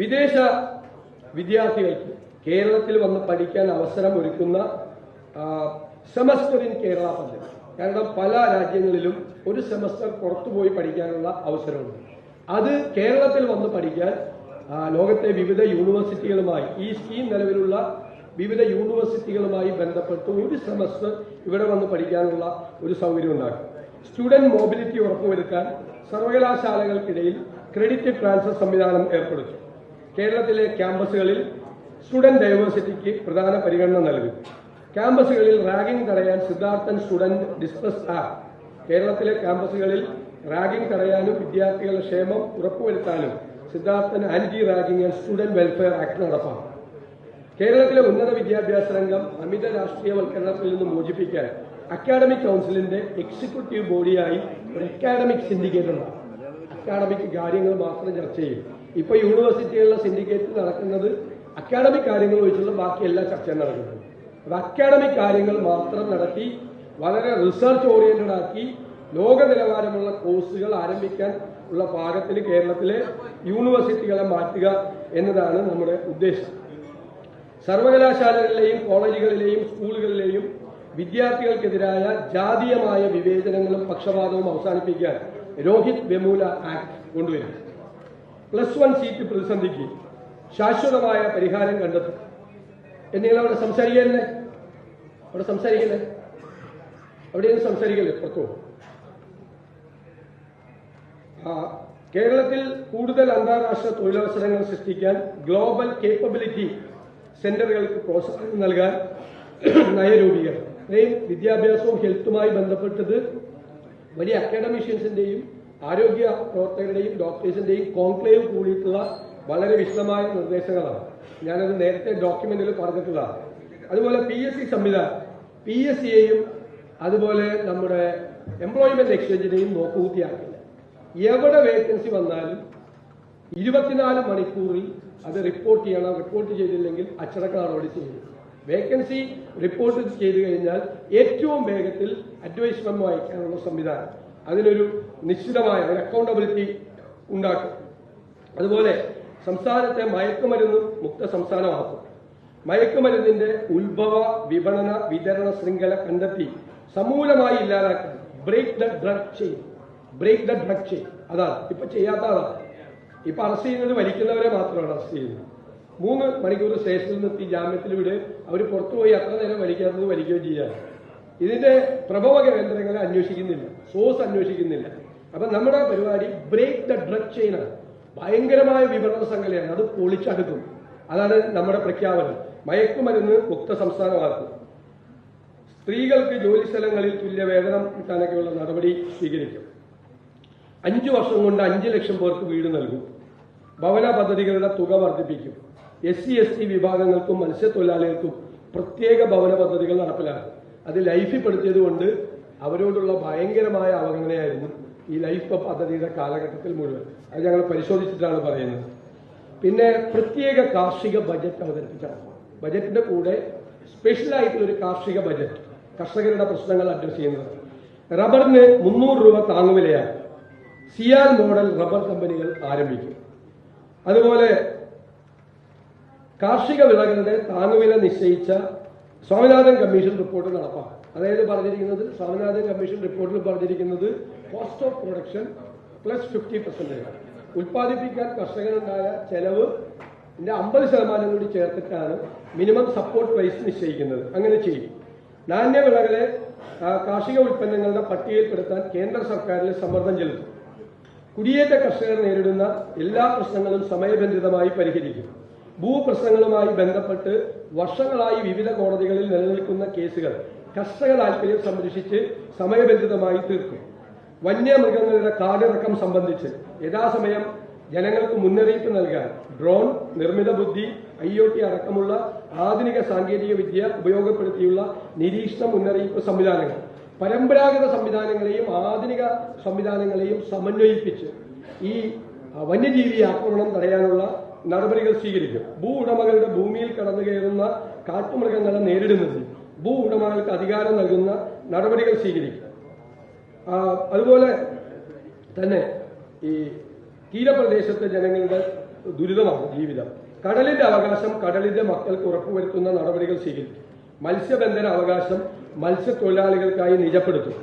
വിദേശ വിദ്യാർത്ഥികൾക്ക് കേരളത്തിൽ വന്ന് പഠിക്കാൻ അവസരം ഒരുക്കുന്ന സെമസ്റ്റർ ഇൻ കേരള പദ്ധതി. കാരണം പല രാജ്യങ്ങളിലും ഒരു സെമസ്റ്റർ പുറത്തുപോയി പഠിക്കാനുള്ള അവസരമുണ്ട്. അത് കേരളത്തിൽ വന്ന് പഠിക്കാൻ ലോകത്തെ വിവിധ യൂണിവേഴ്സിറ്റികളുമായി ഈ സ്കീം നിലവിലുള്ള വിവിധ യൂണിവേഴ്സിറ്റികളുമായി ബന്ധപ്പെട്ട് ഒരു സെമസ്റ്റർ ഇവിടെ വന്ന് പഠിക്കാനുള്ള ഒരു സൗകര്യം ഉണ്ടാക്കും. സ്റ്റുഡന്റ് മൊബിലിറ്റി ഉറപ്പുവരുത്താൻ സർവകലാശാലകൾക്കിടയിൽ ക്രെഡിറ്റ് ട്രാൻസ്ഫർ സംവിധാനം ഏർപ്പെടുത്തും. കേരളത്തിലെ ക്യാമ്പസുകളിൽ സ്റ്റുഡന്റ് ഡൈവേഴ്സിറ്റിക്ക് പ്രധാന പരിഗണന നൽകും. ക്യാമ്പസുകളിൽ റാഗിംഗ് തടയാൻ സിദ്ധാർത്ഥൻ സ്റ്റുഡന്റ് ഡിസ്ട്രസ് ആപ്പ് കേരളത്തിലെ ക്യാമ്പസുകളിൽ റാഗിംഗ് തടയാനും വിദ്യാർത്ഥികളുടെ ക്ഷേമം ഉറപ്പുവരുത്താനും Siddharthan anti ragging and student welfare act നടപ്പാക്കും. കേരളത്തിലെ ഉന്നത വിദ്യാഭ്യാസ രംഗം അമിത രാഷ്ട്രീയവൽക്കരണത്തിൽ നിന്ന് മോചിപ്പിക്കാൻ അക്കാഡമിക് കൗൺസിലിന്റെ എക്സിക്യൂട്ടീവ് ബോഡിയായി ഒരു അക്കാഡമിക് സിൻഡിക്കേറ്റ് ഉണ്ടാകും. അക്കാഡമിക് കാര്യങ്ങൾ മാത്രം ചർച്ച ചെയ്യും. ഇപ്പൊ യൂണിവേഴ്സിറ്റികളിലെ സിൻഡിക്കേറ്റ് നടക്കുന്നത് അക്കാഡമിക് കാര്യങ്ങൾ ഒഴിച്ചുള്ള ബാക്കി എല്ലാ ചർച്ചയും നടക്കുന്നത്. അത് അക്കാഡമിക് കാര്യങ്ങൾ മാത്രം നടത്തി വളരെ റിസർച്ച് ഓറിയന്റഡ് ആക്കി ലോക നിലവാരമുള്ള കോഴ്സുകൾ ആരംഭിക്കാൻ ഉള്ള പാകത്തിൽ കേരളത്തിലെ യൂണിവേഴ്സിറ്റികളെ മാറ്റുക എന്നതാണ് നമ്മുടെ ഉദ്ദേശം. സർവകലാശാലകളിലെയും കോളേജുകളിലെയും സ്കൂളുകളിലെയും വിദ്യാർത്ഥികൾക്കെതിരായ ജാതീയമായ വിവേചനങ്ങളും പക്ഷപാതവും അവസാനിപ്പിക്കാൻ രോഹിത് വെമുല ആക്ട് കൊണ്ടുവരും. +1 സീറ്റ് പ്രതിസന്ധിക്ക് ശാശ്വതമായ പരിഹാരം കണ്ടെത്തും. നിങ്ങൾ അവിടെ സംസാരിക്കല്ലേ? അവിടെയൊന്നും സംസാരിക്കല്ലേ? പുറത്തു. കേരളത്തിൽ കൂടുതൽ അന്താരാഷ്ട്ര തൊഴിലവസരങ്ങൾ സൃഷ്ടിക്കാൻ ഗ്ലോബൽ കേപ്പബിലിറ്റി സെന്ററുകൾക്ക് പ്രോത്സാഹനം നൽകാൻ നയരൂപീകരണം. വിദ്യാഭ്യാസവും ഹെൽത്തുമായി ബന്ധപ്പെട്ടത് വലിയ അക്കാഡമിഷ്യൻസിന്റെയും ആരോഗ്യ പ്രവർത്തകരുടെയും ഡോക്ടേഴ്സിന്റെയും കോൺക്ലേവ് കൂടിയിട്ടുള്ള വളരെ വിശദമായ നിർദ്ദേശങ്ങളാണ്. ഞാനത് നേരത്തെ ഡോക്യുമെന്റിൽ പറഞ്ഞിട്ടുള്ളതാണ്. അതുപോലെ PSC സംവിധാനം, PSCയെയും അതുപോലെ നമ്മുടെ എംപ്ലോയ്മെന്റ് എക്സ്ചേഞ്ചിനെയും നോക്കുകൂത്തിയാക്കില്ല. എവിടെ വേക്കൻസി വന്നാലും 24 മണിക്കൂറിൽ അത് റിപ്പോർട്ട് ചെയ്യണം. റിപ്പോർട്ട് ചെയ്തില്ലെങ്കിൽ അച്ചടക്ക നടപടി ചെയ്യും. വേക്കൻസി റിപ്പോർട്ട് ചെയ്തു കഴിഞ്ഞാൽ ഏറ്റവും വേഗത്തിൽ അഡ്വൈസ് മെമ്മോ അയക്കാനുള്ള സംവിധാനം, അതിനൊരു നിശ്ചിതമായ ഒരു അക്കൗണ്ടബിലിറ്റി ഉണ്ടാക്കും. അതുപോലെ സംസ്ഥാനത്തെ മയക്കുമരുന്ന് മുക്ത സംസ്ഥാനമാക്കും. മയക്കുമരുന്നിന്റെ ഉത്ഭവ, വിപണന, വിതരണ ശൃംഖല കണ്ടെത്തി സമൂലമായി ഇല്ലാതാക്കാൻ ബ്രേക്ക് ദ ഡ്രഗ് ചെയിൻ. അതാണ് ഇപ്പൊ ചെയ്യാത്ത ആളാണ്. ഇപ്പൊ അറസ്റ്റ് ചെയ്യുന്നത് വലിക്കുന്നവരെ മാത്രമാണ് അറസ്റ്റ് ചെയ്യുന്നത്. 3 മണിക്കൂർ സ്റ്റേഷനിൽ നിർത്തി ജാമ്യത്തിൽ വിട്, അവർ പുറത്തുപോയി അത്ര നേരം വലിക്കാത്തത് വലിക്കുകയും ചെയ്യാറ്. ഇതിന്റെ പ്രഭവ കേന്ദ്രങ്ങളെ അന്വേഷിക്കുന്നില്ല, സോഴ്സ് അന്വേഷിക്കുന്നില്ല. അപ്പൊ നമ്മുടെ പരിപാടി ബ്രേക്ക് ദ ഡ്രഗ് ചെയിൻ ആണ്. ഭയങ്കരമായ വിപണന സംഘടനയാണ്, അത് പൊളിച്ചടുക്കും. അതാണ് നമ്മുടെ പ്രഖ്യാപനം. മയക്കുമരുന്ന് മുക്ത സംസ്ഥാനമാക്കും. സ്ത്രീകൾക്ക് ജോലിസ്ഥലങ്ങളിൽ തുല്യ വേതനം കിട്ടാനൊക്കെയുള്ള നടപടി സ്വീകരിക്കും. 5 വർഷം കൊണ്ട് 5 ലക്ഷം പേർക്ക് വീട് നൽകും. ഭവന പദ്ധതികളുടെ തുക വർദ്ധിപ്പിക്കും. SC/ST വിഭാഗങ്ങൾക്കും മത്സ്യത്തൊഴിലാളികൾക്കും പ്രത്യേക ഭവന പദ്ധതികൾ നടപ്പിലാക്കും. അത് ലൈഫിൽ പെടുത്തിയത് കൊണ്ട് അവരോടുള്ള ഭയങ്കരമായ അവഗണനയായിരുന്നു ഈ ലൈഫ് പദ്ധതിയുടെ കാലഘട്ടത്തിൽ മുഴുവൻ. അത് ഞങ്ങൾ പരിശോധിച്ചിട്ടാണ് പറയുന്നത്. പിന്നെ പ്രത്യേക കാർഷിക ബജറ്റ് അവതരിപ്പിക്കണം. ബജറ്റിന്റെ കൂടെ സ്പെഷ്യലായിട്ടുള്ളൊരു കാർഷിക ബജറ്റ്, കർഷകരുടെ പ്രശ്നങ്ങൾ അഡ്രസ് ചെയ്യുന്നത്. റബ്ബറിന് 300 രൂപ താങ്ങുവിലയാണ്. സിയാൽ മോഡൽ റബ്ബർ കമ്പനികൾ ആരംഭിക്കും. അതുപോലെ കാർഷിക വിളകളുടെ താങ്ങുവില നിശ്ചയിച്ച സ്വാമിനാഥൻ കമ്മീഷൻ റിപ്പോർട്ട് നടപ്പാക്കും. അതായത് പറഞ്ഞിരിക്കുന്നത്, സ്വാമിനാഥൻ കമ്മീഷൻ റിപ്പോർട്ടിൽ പറഞ്ഞിരിക്കുന്നത് കോസ്റ്റ് ഓഫ് പ്രൊഡക്ഷൻ +50%. ഉൽപ്പാദിപ്പിക്കാൻ കർഷകനുണ്ടായ ചെലവ് 50% കൂടി ചേർത്തിട്ടാണ് മിനിമം സപ്പോർട്ട് പ്രൈസ് നിശ്ചയിക്കുന്നത്. അങ്ങനെ ചെയ്യും. നാണ്യവിളകളെ കാർഷിക ഉൽപ്പന്നങ്ങളുടെ പട്ടികയിൽപ്പെടുത്താൻ കേന്ദ്ര സർക്കാരിൽ സമ്മർദ്ദം ചെലുത്തും. കുടിയേറ്റ കർഷകർ നേരിടുന്ന എല്ലാ പ്രശ്നങ്ങളും സമയബന്ധിതമായി പരിഹരിക്കും. ഭൂപ്രശ്നങ്ങളുമായി ബന്ധപ്പെട്ട് വർഷങ്ങളായി വിവിധ കോടതികളിൽ നിലനിൽക്കുന്ന കേസുകൾ കർഷക താൽപര്യം സംരക്ഷിച്ച് സമയബന്ധിതമായി തീർക്കും. വന്യമൃഗങ്ങളുടെ കാടിറക്കം സംബന്ധിച്ച് യഥാസമയം ജനങ്ങൾക്ക് മുന്നറിയിപ്പ് നൽകാൻ ഡ്രോൺ, നിർമ്മിത ബുദ്ധി, IoT അടക്കമുള്ള ആധുനിക സാങ്കേതിക വിദ്യ ഉപയോഗപ്പെടുത്തിയുള്ള നിരീക്ഷണ മുന്നറിയിപ്പ് സംവിധാനങ്ങൾ, പരമ്പരാഗത സംവിധാനങ്ങളെയും ആധുനിക സംവിധാനങ്ങളെയും സമന്വയിപ്പിച്ച് ഈ വന്യജീവി ആക്രമണം തടയാനുള്ള നടപടികൾ സ്വീകരിക്കും. ഭൂ ഉടമകളുടെ ഭൂമിയിൽ കടന്നു കയറുന്ന കാട്ടുമൃഗങ്ങളെ നേരിടുന്നതിൽ ഭൂ ഉടമകൾക്ക് അധികാരം നൽകുന്ന നടപടികൾ സ്വീകരിക്കും. അതുപോലെ തന്നെ ഈ തീരപ്രദേശത്തെ ജനങ്ങളുടെ ദുരിതമാണ് ജീവിതം. കടലിന്റെ അവകാശം കടലിന്റെ മക്കൾക്ക് ഉറപ്പുവരുത്തുന്ന നടപടികൾ സ്വീകരിക്കും. മത്സ്യബന്ധന അവകാശം മത്സ്യത്തൊഴിലാളികൾക്കായി നിജപ്പെടുത്തും.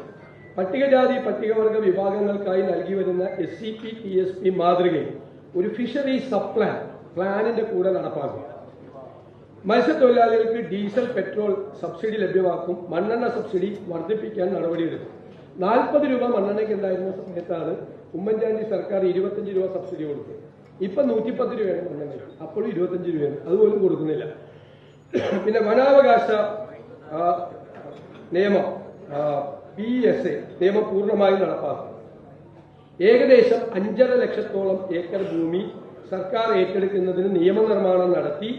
പട്ടികജാതി പട്ടികവർഗ വിഭാഗങ്ങൾക്കായി നൽകി വരുന്ന SCP TSP മാതൃകയിൽ ഒരു ഫിഷറി സബ് പ്ലാനിന്റെ കൂടെ നടപ്പാക്കും. മത്സ്യത്തൊഴിലാളികൾക്ക് ഡീസൽ പെട്രോൾ സബ്സിഡി ലഭ്യമാക്കും. മണ്ണെണ്ണ സബ്സിഡി വർദ്ധിപ്പിക്കാൻ നടപടിയെടുക്കും. 40 രൂപ മണ്ണെണ്ണയ്ക്ക് ഉണ്ടായിരുന്ന സമയത്താണ് ഉമ്മൻചാണ്ടി സർക്കാർ 25 രൂപ സബ്സിഡി കൊടുത്തത്. ഇപ്പൊ 110 രൂപയാണ് മണ്ണെണ്ണയ്ക്ക്, അപ്പോഴും 25 രൂപയാണ്, അതുപോലും കൊടുക്കുന്നില്ല. പിന്നെ വനാവകാശ നിയമം PSA നിയമം പൂർണ്ണമായും നടപ്പാക്കും. ഏകദേശം 5.5 ലക്ഷത്തോളം ഏക്കർ ഭൂമി സർക്കാർ ഏറ്റെടുക്കുന്നതിന് നിയമനിർമ്മാണം നടത്തി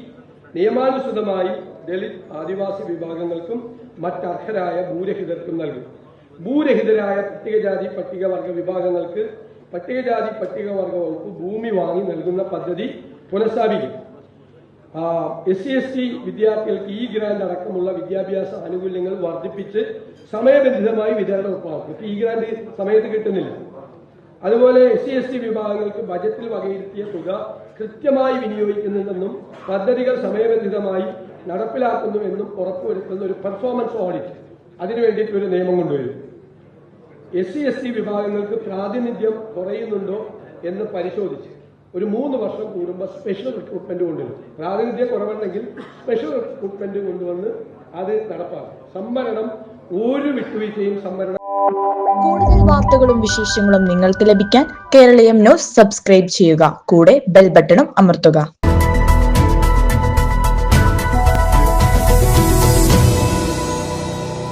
നിയമാനുസൃതമായി ദളിത് ആദിവാസി വിഭാഗങ്ങൾക്കും മറ്റർഹരായ ഭൂരഹിതർക്കും നൽകും. ഭൂരഹിതരായ പട്ടികജാതി പട്ടികവർഗ വിഭാഗങ്ങൾക്ക് പട്ടികജാതി പട്ടികവർഗ വകുപ്പ് ഭൂമി വാങ്ങി നൽകുന്ന പദ്ധതി പുനഃസ്ഥാപിക്കും. SC/ST വിദ്യാർത്ഥികൾക്ക് ഗ്രാന്റ് അടക്കമുള്ള വിദ്യാഭ്യാസ ആനുകൂല്യങ്ങൾ വർദ്ധിപ്പിച്ച് സമയബന്ധിതമായി വിതരണം ഉറപ്പാക്കും. ഗ്രാന്റ് സമയത്ത് കിട്ടുന്നില്ല. അതുപോലെ SC/ST വിഭാഗങ്ങൾക്ക് ബജറ്റിൽ വകയിരുത്തിയ തുക കൃത്യമായി വിനിയോഗിക്കുന്നുണ്ടെന്നും പദ്ധതികൾ സമയബന്ധിതമായി നടപ്പിലാക്കുന്നുവെന്നും ഉറപ്പുവരുത്തുന്ന ഒരു പെർഫോമൻസ് ഓഡിറ്റ് അതിനു വേണ്ടിയിട്ട് ഒരു നിയമം കൊണ്ടുവരും. SC/ST വിഭാഗങ്ങൾക്ക് പ്രാതിനിധ്യം കുറയുന്നുണ്ടോ എന്ന് പരിശോധിച്ച് ഒരു 3 വർഷം കൂടുമ്പോൾ സ്പെഷ്യൽ റിക്രൂട്ട്മെന്റ് കൊണ്ടുവരും. പ്രാതിനിധ്യം കുറവുണ്ടെങ്കിൽ സ്പെഷ്യൽ റിക്രൂട്ട്മെന്റ് കൊണ്ടുവന്ന് അത് നടപ്പാക്കും. സംവരണം ഒരു വിട്ടുവീഴ്ചയും സംവരണം. കൂടുതൽ വാർത്തകളും വിശേഷങ്ങളും നിങ്ങൾക്ക് ലഭിക്കാൻ കേരളീയം ന്യൂസ് സബ്സ്ക്രൈബ് ചെയ്യുക. കൂടെ ബെൽ ബട്ടണും അമർത്തുക.